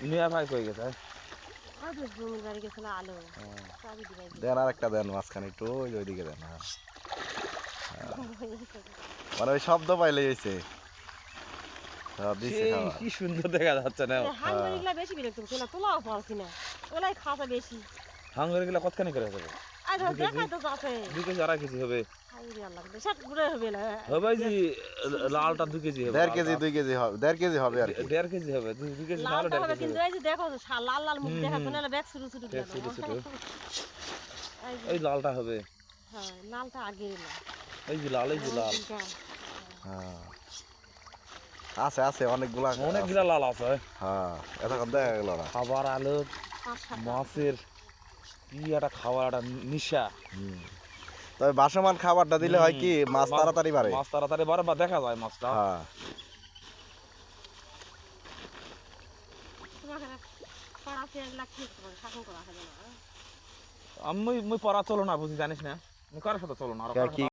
মিয়া ভাই কই গেছে? দেন আর একটা দেন মাঝখানে একটু ওইদিকে দেন। মানে ওই শব্দ পাইলেই হয়েছে দিচ্ছে খাবার। কি সুন্দর দেখা যাচ্ছে না? হাঙ্গরিগুলা বেশি বিরক্ত করছে না, তোলাও পারছি না, ওলাই খাসা বেশি। হাঙ্গরি গুলা কতখানি করে হবে? 2 কেজি 2 কেজি 2.5 কেজি হবে। হবে জি, লালটা 2 কেজি হবে। 1.5 কেজি 2 কেজি হবে, 1.5 কেজি হবে আর কি। 1.5 কেজি হবে, 2 কেজি না হলে 1.5 কেজি কিন্তু হবে। এই যে দেখো লাল লাল মুখ দেখাচ্ছে না, ব্যাগ শুরু শুরু ছোট ছোট এই এই লালটা হবে। হ্যাঁ, লালটা আগে না, এই যে লাল, এই যে লাল। আছে আছে অনেকগুলা লাল আছে। হ্যাঁ, এতক্ষণ দেখা গেল না। খাবার আলো মাছের কি একটা খাবার, একটা নিশা। তবে বাসমান খাবারটা দিলে হয় কি মাছ তাড়াতাড়ি বাড়ে। মাছ তাড়াতাড়ি বাড়ে বা দেখা যায় মাছটা। হ্যাঁ। আমি পড়া চলো না বুঝি, জানিস না? কারোর সাথে চলো না।